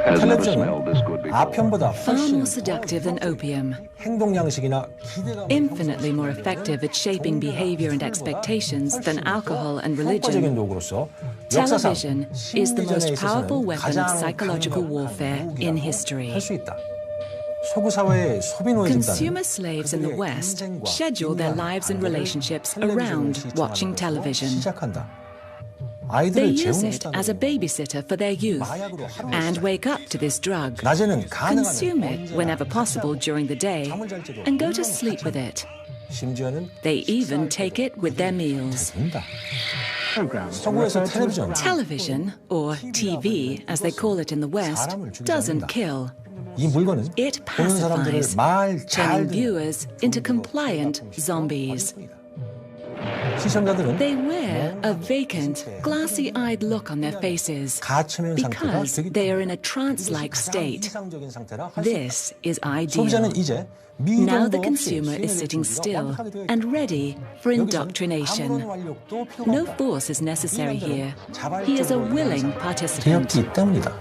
텔레비전은 아편보다 Far 훨씬 more seductive than opium, 행동 양식이나 기대감 infinitely more effective at shaping behavior and expectations than alcohol and 효과적인 religion. 도구로서 역사상 Television is the most 심리전에 powerful 있어서는 weapon of 가장 psychological warfare in history. 할 수 있다. 서구 사회의 소비 노예 Consumer 집단은 slaves in the West schedule their lives and relationships around watching television. 시작한다. They 아이들을 use it 재우는 as a babysitter for their youth and wake up to this drug, 낮에는 consume it 가능하면 whenever possible during the day, and go to sleep with it. 심지어는 They even take it with their meals. 된다. 서구에서 텔레비전 Television, or TV as they call it in the West, doesn't kill. 이 물건은 It 보는 사람들을 pacifies, 말 잘 turning viewers into compliant zombies. 시청자들은 They wear a vacant, glassy-eyed look on their faces 가체면 상태가 because 되기 they are in a trance-like state. 이상적인 상태라 할 수 있다. This is ideal. 소비자는 이제 Now the 미련도 없이 consumer is sitting still and ready for indoctrination. No force is necessary here. He is a willing participant. 되었기 때문이다.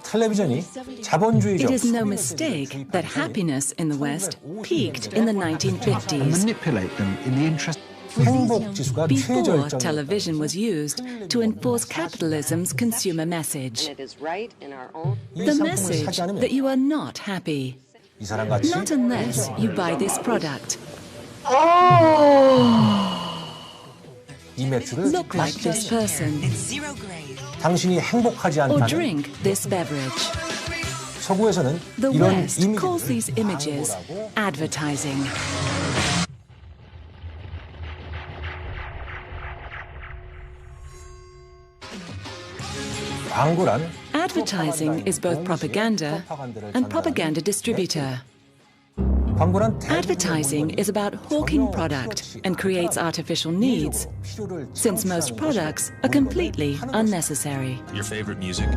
텔레비전이 자본주의적 It is no mistake that happiness in the West peaked in the 1950s. manipulate them in the interest. 행복 지수가 Before 최절정. television was used to enforce capitalism's consumer message. It is right in our own. 이 The 상품을 message 사지 않으면 that you are not happy, 이 사람같이 not unless you buy this product. 이 맥주를 Look like this person 당신이 행복하지 or 않다는 drink this beverage. 서구에서는 The 이런 West calls these 이미지를 images 광고라고 advertising. 광고란 Advertising is both propaganda and propaganda distributor. 광고란 Advertising is about hawking product and creates artificial needs, since most products are completely unnecessary. Your favorite music?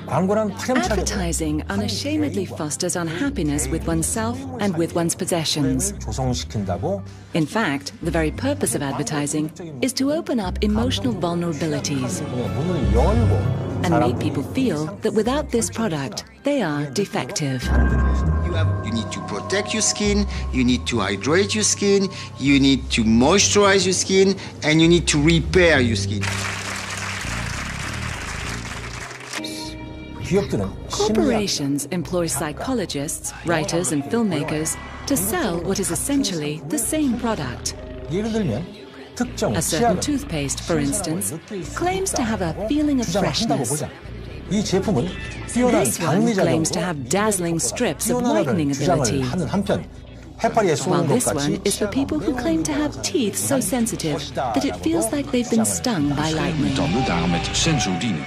광고란 파렴치하게 Advertising unashamedly fosters unhappiness with oneself and with one's possessions. 조성시킨다고 In fact, the very purpose of advertising is to open up emotional vulnerabilities 문을 열고 and make people feel that without this product, they are defective. You need to protect your skin, you need to hydrate your skin, you need to moisturize your skin, and you need to repair your skin. 기업들은 Corporations employ psychologists, writers, and filmmakers to sell what is essentially the same product. 예를 들면 특정 A certain 치약은 toothpaste, for instance, claims to have a feeling of 주장한다고 freshness. 보자. 이 제품은 뛰어난 This one claims to 박리작용으로 have dazzling strips of 뛰어나다는 whitening ability, 주장을 하는 한편 해파리에 while 쏘는 것 this 같이 one is for people who claim to have teeth so sensitive that it feels like they've been stung by lightning. 找不到met sensu dienen.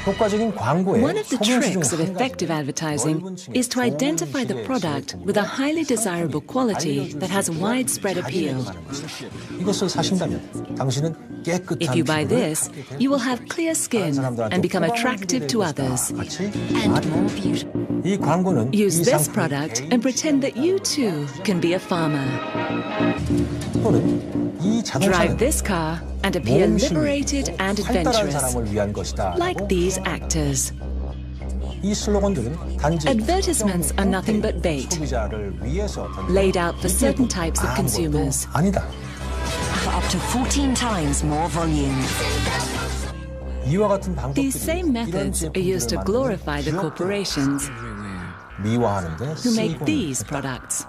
효과적인 광고의 One of the tricks of effective advertising is to identify the product with a highly desirable quality that has widespread appeal. 이것을 사신다면 당신은 깨끗한 If you buy 피부를 this, you will have clear skin and become attractive to others. 같이 And more beautiful. 이 광고는 Use 이 this 상품의 product and pretend that you too can be a farmer. 또는 이 Drive 자동차는 this car and appear liberated and 활달한 adventurous, 사람을 위한 것이다. like these actors. 이 슬로건들은 단지 Advertisements are nothing but bait, 소비자를 위해서 laid out for certain types of consumers. 아니다. For up to 14 times more volume. 이와 같은 방법들이 These same 이런 methods are used to 제품들을 glorify the 만드는 corporations 미화하는데 who make 쓰이고는 these 있다. products.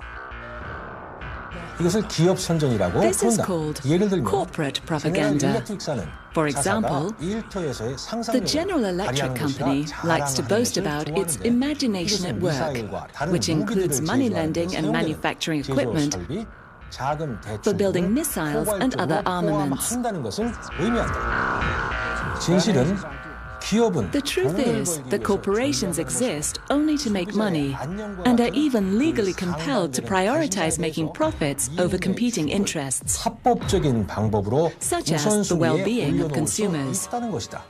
이것을 기업 선전이라고 This is 부른다. called 예를 들면 corporate 제네럴 propaganda. 일렉트릭사는 For 자사가 example, 일터에서의 The 상상력을 General Electric 발휘하는 Company 것이라 likes to 자랑하는 boast 것을 about its 좋아하는데 imagination at 이것은 work, 미사일과 다른 which includes 무기들을 money-lending 제조하는 and 데 manufacturing 사용되는 equipment 제조 설비, 작은 for building missiles and other armaments. 한다는 것을 의미한다. 진실은 기업은 The truth is that corporations exist only to make money and are even legally compelled to prioritize making profits over competing interests. 합법적인 방법으로 Such as the well-being of consumers. 있다는 것이다.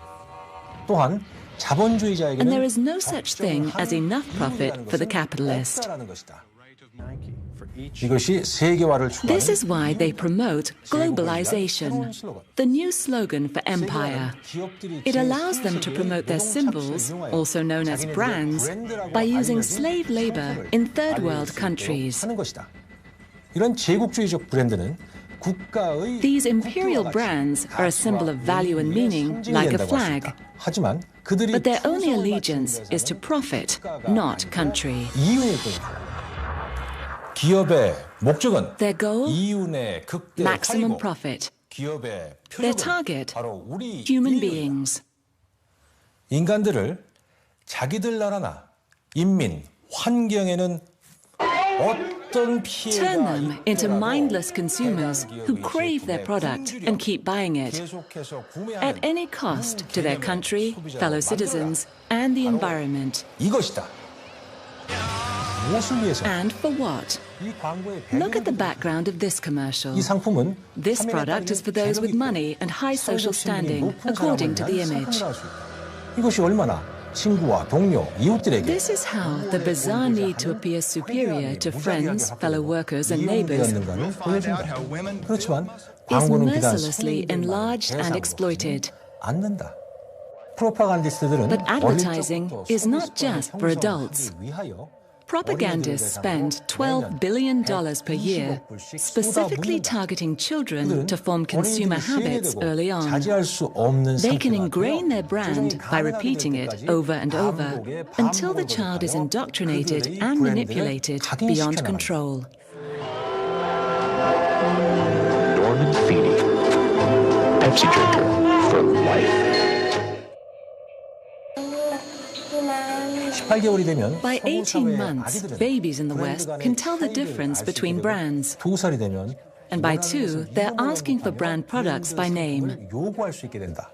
또한 자본주의자에게는 And there is no such thing as enough profit for the capitalist. 없다라는 것이다. 이것이 세계화를 This is 추구하는 why they promote globalization, the new slogan for empire. It allows them to promote their symbols, also known as brands, by using slave labor in third world countries. 하는 것이다. 이런 제국주의적 브랜드는 국가의 These imperial brands are a symbol of value and meaning, like a flag. 하지만 그들이 But their only allegiance is to profit, not country. 이윤일 뿐이다. 기업의 목적은 Their goal? 이윤의 극대 Maximum 활이고 profit. 기업의 Their 표적은 target? 바로 우리 Human 인류. beings. 인간들을 자기들 나라나 인민, 환경에는 어떤 피해가 Turn them into 있더라도 mindless consumers who crave their product and keep buying it 계속해서 구매하는 at any cost to their country, fellow citizens, and the environment. 이것이다. 무엇을 위해서? And for what? 이 광고의 Look at the 배경이 background of this commercial. 이 상품은 This product is for those with money and high social standing, according to the image. 이것이 얼마나 친구와 동료, 이웃들에게 This is how the bizarre need to appear superior to friends, fellow workers, and neighbors 되었는가를 보여준다. 그렇지만 is 광고는 비단 mercilessly enlarged and exploited. 않는다. 프로파간디스트들은 But advertising is not just for adults. 위하여 Propagandists spend $12 billion per year specifically targeting children to form consumer habits early on. 자제할 수 없는 They can 상태가 ingrain their 되어 brand by repeating it over and over until the child is indoctrinated and manipulated beyond control. Norman Feeney, Pepsi drinker for life. 18개월이 되면 By 서구 18 사회의 months, 아기들은 babies in the West 브랜드 간의 can tell the 차이를 difference 알수 between 있게 되고, brands. 2살이 되면 And by 2, they're asking for brand products by name. 요구할 수 있게 된다.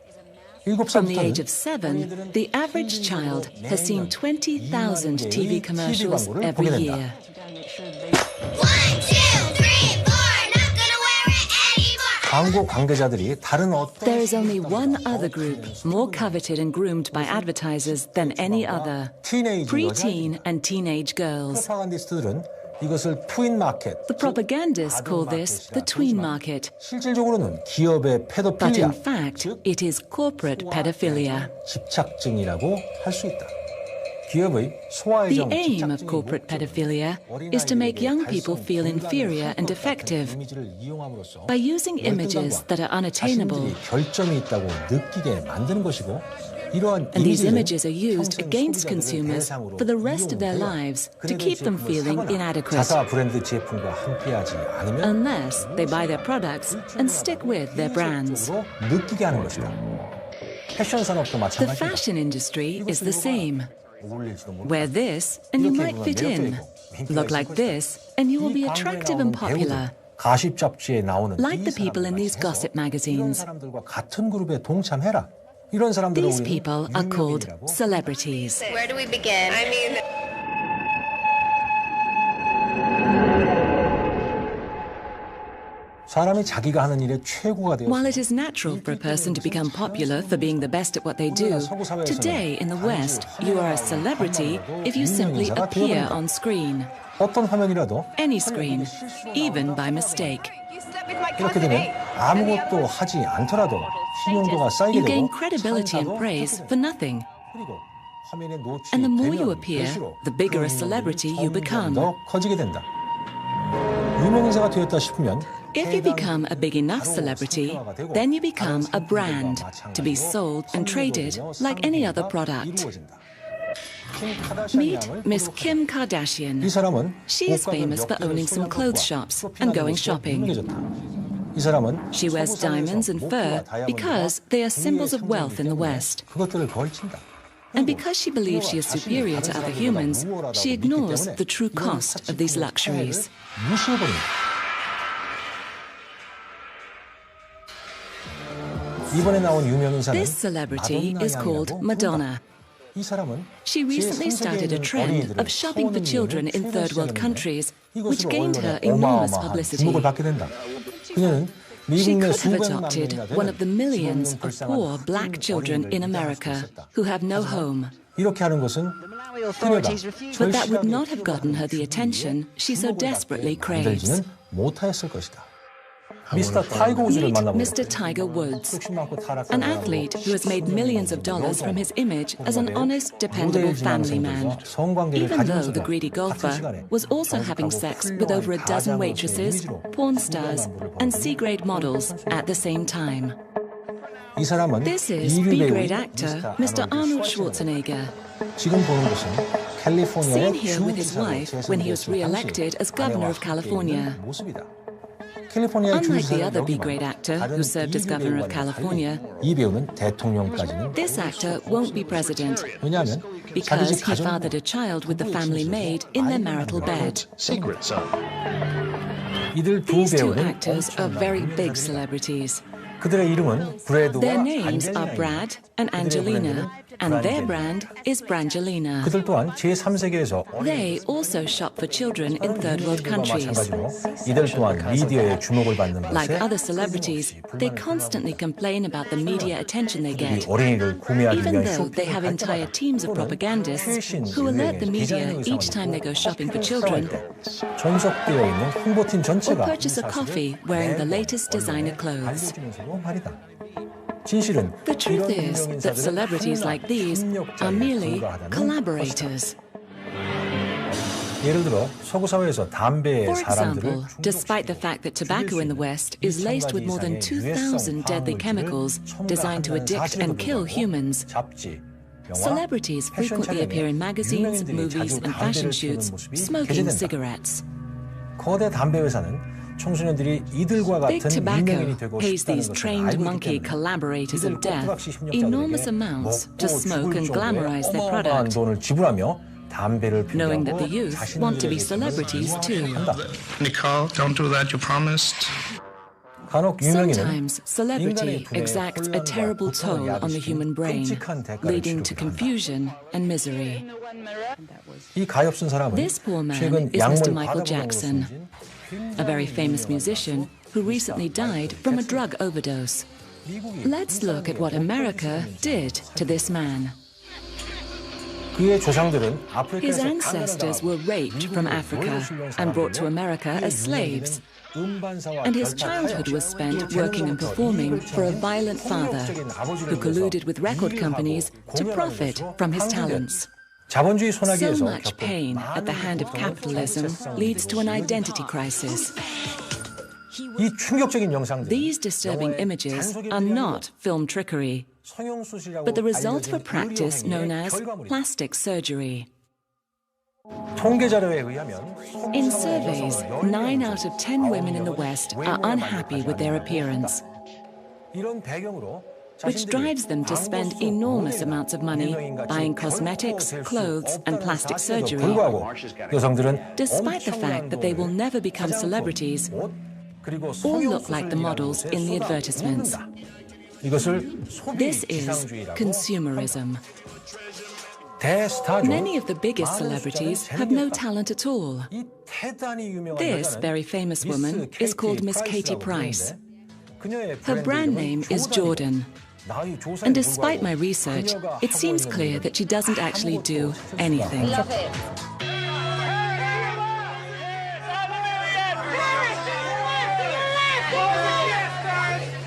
From the 7살부터는 age of 7, the average child has seen 20,000 TV commercials every year. 광고 관계자들이 다른 어떤 There is only one other group more coveted and groomed by advertisers than any other: 티네이지 preteen and teenage girls. 프로파간디스트들은 이것을 트윈 마켓, The propagandists call this the tween market, 실질적으로는 기업의 but 페도필리아, in fact, it is corporate pedophilia. 집착증이라고 할 수 있다. 기업의 The 소아의정 aim of 집착증이 corporate pedophilia is to make young people feel inferior and defective 이미지를 이용함으로써 by using images that are unattainable. 자신들이 결점이 있다고 느끼게 만드는 것이고 이러한 And these 이미지를 images are used 평생 against 소비자들의 consumers 대상으로 for the rest of their 이용되어 lives to 그들의 keep them 제품을 feeling 사거나 inadequate, 자사 브랜드 제품과 함께하지 않으면 unless they buy their products and stick with their brands. 이색적으로 느끼게 하는 것이다. 패션 산업도 The 마찬가지다. fashion industry is the same. 어울릴지도 몰라. Wear this and you might fit in. Look like this and you will be attractive and popular. 가십 잡지에 나오는 Like the 이 people in these 사람들과 gossip 이런 magazines. 사람들과 같은 그룹에 동참해라. 이런 사람들을 These 우리는 people are called 유명인이라고 celebrities. Where do we begin? I mean, 사람이 자기가 하는 일의 최고가 되어 While it is natural for a person to become popular for being the best at what they do, today in the West, you are a celebrity if you simply appear on screen. 어떤 화면이라도 Any screen, even by mistake. you slept with my 이렇게 cousin, 되면 eh? 아무것도 하지 않더라도 신용도가 쌓이게 You 되고 gain credibility and 사진사도 praise 좋게 for nothing. 그리고 화면에 And the more you 노출되면 appear, 될수록 the bigger a 그 celebrity you 점점 become. 더 커지게 된다. 유명인사가 되었다 싶으면 If you become a big enough celebrity, then you become a brand to be sold and traded like any other product. Meet Miss Kim Kardashian. 이 사람은 She is 옷가게 famous for 몇 개를 owning some 소유한 clothes 것과 shops 프로필하는 and going 것으로 shopping. 유명해졌다. 이 사람은 She wears 서구 사회에서 diamonds and fur 목표와 because 다이아몬드가 they are symbols of 부의 wealth in the 상징이기 때문에 West. 그것들을 걸친다. And because she believes she is superior to other humans, she ignores the true cost of these luxuries. 무시해버립니다. 이번에 나온 유명인사는 This celebrity 마돈나 is called 양이라고 Madonna. 부른다. 이 사람은 She recently started a trend of shopping for children in third world countries, which gained her enormous publicity. 주목을 받게 된다. 그녀는 She 미국 내 could have 수백만 adopted 명이나 one of the 되는 millions of 불쌍한 poor black 흑인 children 어린이를 in 입양할 수 America 있었다. who have no home. 이렇게 하는 것은 그녀가 But that would not have gotten her the attention she so desperately craves. 만들지는 못하였을 것이다. 미스터 타이거 우즈를 Meet 만나보면 Mr. Tiger Woods, 욕심 많고 타락한 an athlete who has made millions of dollars from his image as an honest, dependable family man. Even though the greedy golfer was also having sex with over a dozen waitresses, porn stars, and C-grade models at the same time. 이 사람은 This is 이류 B-grade 배우 actor Mr. Arnold Schwarzenegger, 지금 보는 것은 캘리포니아의 seen here with his wife when he was re-elected as governor of California. 모습이다. 캘리포니아의 Unlike the other 주지사는 B-grade actor who served as governor of California, 이 배우는 대통령까지는 this actor won't be president 왜냐하면 because 자기 집 he 가정 fathered a child with the family maid in their marital bed. Secret son. 이들 두 These two 배우는 actors are very big celebrities. 그들의 이름은 브래드와 Their names are 안젤리나입니다. Brad and Angelina, and their brand is Brangelina. 그들 또한 제3세계에서 They also shop for children in third world countries. 마찬가지로 이들 또한 미디어의 주목을 받는 Like 것에 other celebrities, they constantly complain about the media attention they get, 어린이를 구매하기 even 위한 though they have entire teams of propagandists who alert the media each time they go shopping for children 전속되어 있는 홍보팀 or 전체가 purchase a coffee wearing the latest designer clothes. 알려주면서도 말이다. 진실은 The truth 이런 is 유명 that 인사들은 celebrities like these are merely collaborators. 예를 들어 서구 사회에서 담배의 For 사람들을 example, despite the fact that tobacco in the West is laced with more than 2,000 deadly chemicals designed to addict and kill humans, 잡지, 영화, celebrities 패션 frequently appear in 촬영에 magazines, 유명인들이 movies, 자주 and fashion 담배를 shoots 피우는 모습이 smoking 게재된다. cigarettes. 거대 담배 회사는 청소년들이 이들과 Big 같은 tobacco 유명인이 되고 pays 싶다는 these 것을 trained 알고 있기 monkey 때문에 collaborators 이들 of death 꼭두각시 협력자들에게 enormous amounts to 먹고 smoke 죽을 and 정도의 glamorize their 어마어마한 product, 돈을 지불하며 담배를 knowing that the 피우고 youth want to be celebrities too. Nicole, don't do that, you promised. 간혹 유명인은 Sometimes celebrity 인간의 exacts a 분에 terrible 혼란과 toll on the 고통을 human brain, 끔찍한 대가를 leading to 치르기도 한다. confusion and misery. 이 가엾은 사람은 This poor man 최근 is Mr. 약물 Michael 과다분양으로 Jackson, 숨진 a very famous musician who recently died from a drug overdose. Let's look at what America did to this man. 그의 조상들은 His 아프리카에서 ancestors were raped from Africa and brought to America as slaves, and his childhood was spent working and performing for a violent father who colluded with record companies to profit from his talents. 자본주의 So 소나기에서 much pain at the hand of capitalism leads to an identity crisis. 이 충격적인 영상들 These disturbing images are not film trickery, but the result of a practice known as plastic surgery. 통계 자료에 의하면 In surveys, 9 out of 10 women in the West are unhappy with their appearance, 이런 배경으로 which drives them to spend enormous amounts of money buying cosmetics, clothes, and plastic surgery, 불구하고 여성들은 despite the fact that they will never become celebrities or look like the models in the advertisements. 이것을 소비 This is 지상주의라고 consumerism. 대스타죠. Many of the biggest celebrities have no talent at all. 이 대단히 유명한 This 여자는 very famous 미스 woman is called Miss Katie 프라이스라고 Price. 부르는데 그녀의 Her brand 브랜드 name 이름은 is Jordan. 나이 조사에 And despite my 불구하고 research, 그녀가 it 하고 seems 있는 clear 일은 that she doesn't actually do anything. Love it.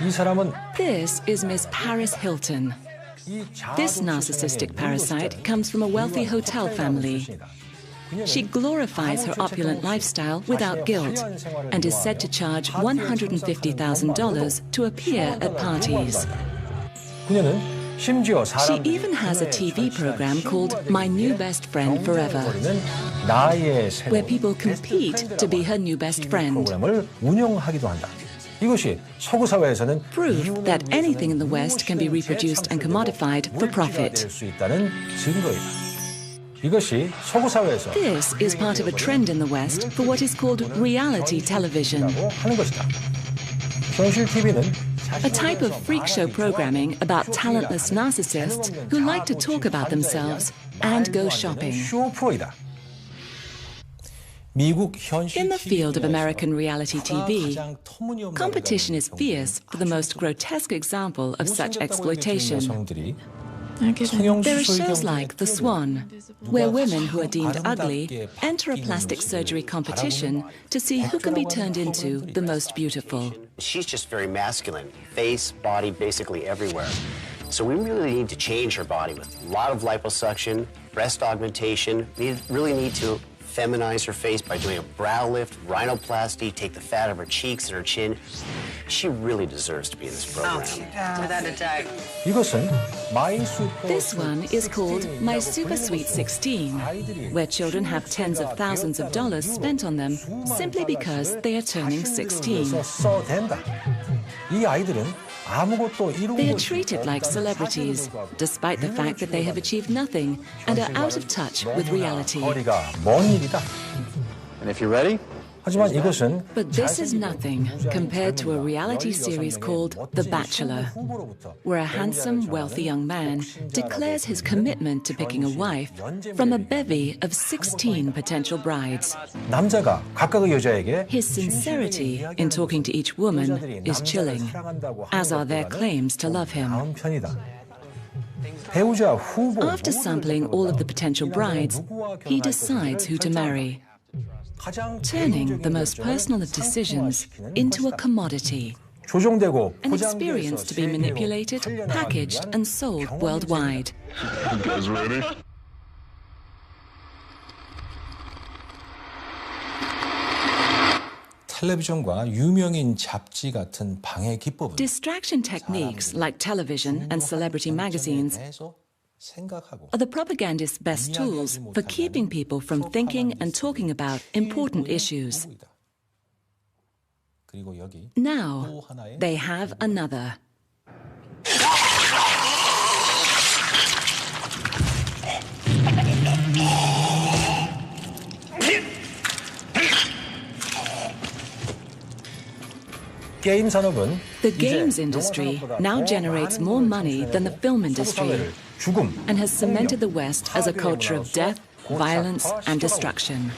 이 사람은 This is Miss Paris Hilton. 이 This narcissistic parasite comes from a wealthy hotel family. She glorifies her opulent lifestyle without guilt and is said to charge $150,000 to appear at parties. 그녀는 심지어 She even has a TV program called My New Best Friend Forever, 나의 where people compete to be her new best friend. 프로그램을 운영하기도 한다. 이것이 서구 사회에서는 Proof that anything in the West can be reproduced and commodified for profit. 수 있다는 증거이다. 이것이 서구 사회에서 This is part of a trend in the West for what is called reality television, 하는 것이다. 현실 TV는 a type of freak show programming about talentless narcissists who like to talk about themselves and go shopping. 쇼 프로이다. 미국 현실 In the field of American reality TV, 가장 터무니없는 competition is fierce for the most grotesque example of such exploitation. 여성들이 There are shows like The Swan, where women who are deemed ugly enter a plastic surgery competition to see who can be turned into the most beautiful. She's just very masculine, face, body, basically everywhere. So we really need to change her body with a lot of liposuction, breast augmentation. We really need to feminize her face by doing a brow lift, rhinoplasty, take the fat of her cheeks and her chin. She really deserves to be in this program. Without a doubt. 이것은 My Super This one is called My Super Sweet 16, where children have tens of thousands of dollars spent on them simply because they are turning 16. 써댄다. 이 아이들은 아무것도 이루고 They are treated like celebrities, despite the fact that they have achieved nothing and are out of touch with reality. 거리가 먼 일이다. And if you're ready, 하지만 이것은 But this is nothing compared to a reality series called The Bachelor, where a handsome, wealthy young man declares his commitment to picking a wife from a bevy of 16 potential brides. 남자가 각각의 여자에게 His sincerity in talking to each woman is chilling, as are their claims to love him. 다음 편이다. 배우자 후보 After sampling all of the potential brides, he decides who to marry, turning the most personal of decisions into a commodity, 조종되고 an experience to be manipulated, packaged, and sold worldwide. you guys ready? 텔레비전과 유명인 잡지 같은 방해 기법은 Distraction techniques like television and celebrity magazines 생각하고 are the propagandist's best tools for keeping people from thinking and talking about important issues. 그리고 여기 Now, they have another. 게임 산업은 The games industry now generates more money than the film industry 죽음, and has cemented the West as a culture of death, violence, and destruction.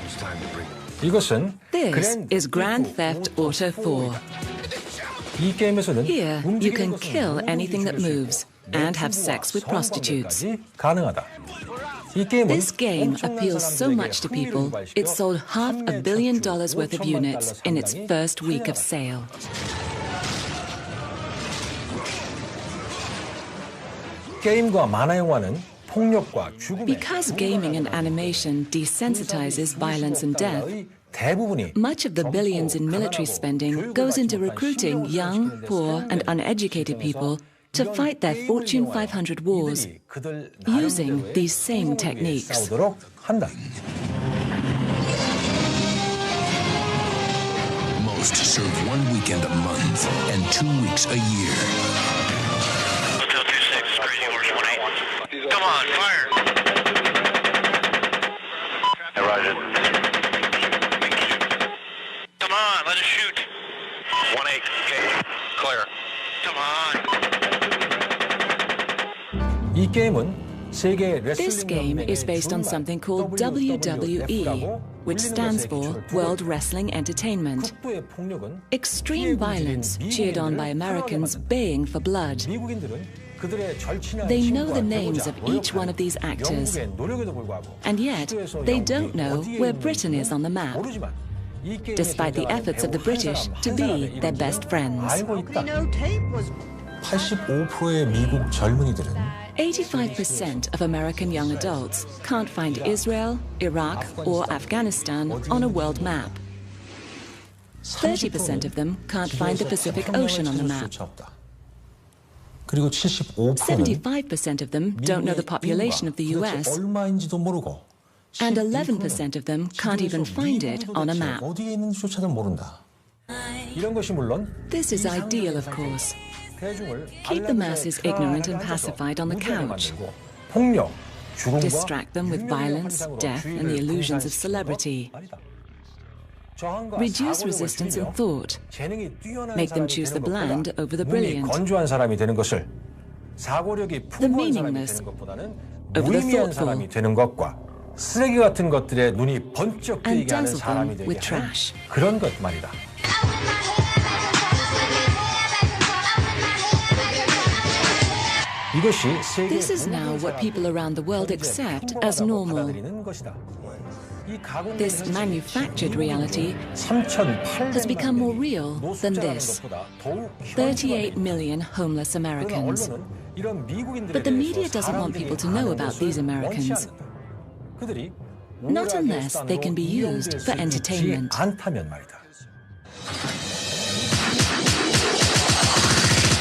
이것은 This is Grand Theft Auto 4. 이 게임에서는 Here, you can kill anything that moves and have sex with prostitutes. 가능하다. 이 게임은 This game appeals so much to people, it sold $500 million worth of units in its first week of sale. 게임과 만화 영화는 폭력과 죽음의 Because gaming and animation desensitizes violence and death, 대부분이 much of the billions in military spending goes into recruiting young, poor, and uneducated people to fight their Fortune 500 wars using these same techniques. 싸우도록 한다. Most serve 1 weekend a month and 2 weeks a year. Hotel 26, crazy horse 18. Come on, fire! Hey, Roger. Come on, let us shoot. 1-8, okay, clear. Come on. 이 게임은 세계 This game is based on something called WWE, which stands for World Wrestling Entertainment. 국부의 폭력은 Extreme violence cheered on by Americans baying for blood. 미국인들은 그들의 절친한 They know 친구와 the names of 배우자, each one of these actors, 영국의 노력에도 불구하고 and yet they don't know where Britain is on the map, 모르지만 이 게임에 despite the efforts of the British to be their best friends. 알고 있다. 85%의 미국 젊은이들은 85% of American young adults can't find Israel, Iraq, or Afghanistan on a world map. 30% of them can't find the Pacific Ocean on the map. 그리고 75%는 75% of them don't know the population of the US, 얼마인지도 모르고 and 11% of them can't even find it on a map. 어디에 있는지조차도 모른다. 이런 것이 물론 This is ideal, of course. 대중을 Keep the masses ignorant and pacified on the couch. 폭력, 죽음과 Distract them with violence, death, and the illusions of celebrity. Reduce resistance and thought. Make them choose the bland over the brilliant. 건조한 사람이 되는 것을 사고력이 풍부한 사람이 meaningless 되는 것보다는 over the 무의미한 thoughtful. 사람이 되는 것과 쓰레기 같은 것들에 눈이 번쩍 And 뜨이게 하는 dazzle 사람이 them 되게 with 하는 trash. 그런 것 말이다. 이것이 세계 This is now what people around the world accept as normal. 받아들이는 것이다. 이 가공된 This manufactured reality 3,800만 has become more 명이 real than 노숙자라는 this. 것보다 더욱 38 million homeless Americans. 언론은 이런 미국인들에 But the media 대해서 doesn't want people to know about these Americans. 그들이 Not unless they can be used for entertainment. 않다면 말이다.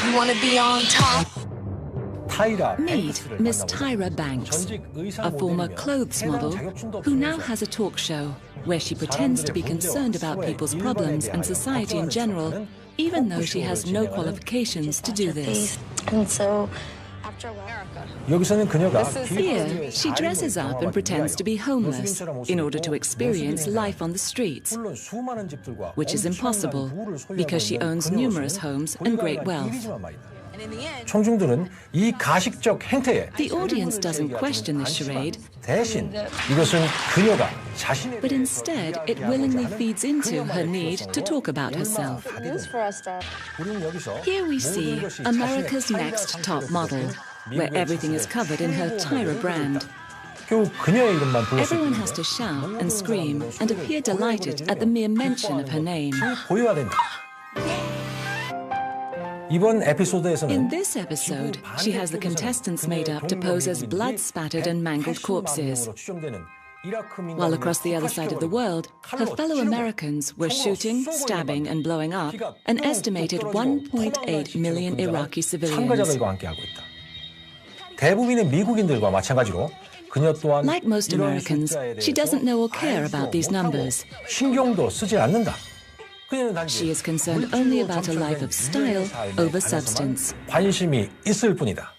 You want to be on top? 타이라 Meet 뱅크스를 Miss 만나보자. Tyra Banks, 전직 의상 a former 모델이며 clothes 해당 model 자격증도 who now 없으면서 has a talk show where she pretends to be concerned about people's problems and society in general, even though she has no qualifications to do this. And so, after a while, 여기서는 그녀가 Here, she dresses up and pretends to be homeless in order to experience life on the streets, 물론 수많은 집들과 which is impossible because she owns numerous homes and great wealth. 청중들은 이 가식적 행태에 The audience doesn't question this charade, 대신 이것은 그녀가 자신에 but instead it willingly feeds into her need to talk about herself. 우리는 여기서 Here we see America's Next Top Model, where everything is covered in her Tyra brand. 겨우 그녀의 이름만 불렀을 Everyone 뿐이며 has to shout and scream and appear delighted at the mere mention of her name. 고요화된다. 이번 In 에피소드에서는 this episode, she has the contestants made up to pose as blood-spattered and mangled corpses, while across the other side of the world, her fellow Americans were shooting, stabbing, and blowing up an estimated 1.8 million Iraqi civilians. 참가자들과 함께하고 있다. 대부분의 미국인들과 마찬가지로 그녀 또한 Like most 이런 Americans, 숫자에 she 대해서 doesn't know or care 알지도 about these 못하고 numbers. 신경도 쓰지 않는다. 그녀는 단지 She is concerned only about a life of style over substance. 관심이 있을 뿐이다.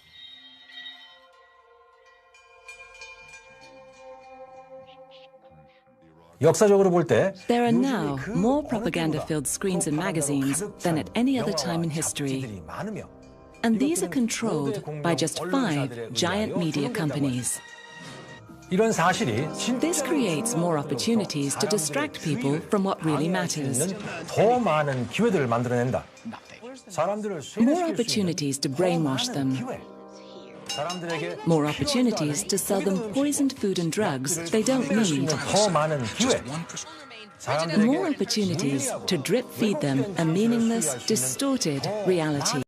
역사적으로 볼 때 There are now more propaganda-filled screens and magazines than at any other time in history. And these are controlled by just 5 giant media companies. 이런 사실이 This creates more opportunities to distract people from what really matters. 더 많은 기회들을 만들어낸다. 사람들을 More opportunities to brainwash them. 사람들에게 More opportunities to sell them poisoned food and drugs they don't need. 더 많은 기회. More opportunities to drip feed them a meaningless, distorted reality.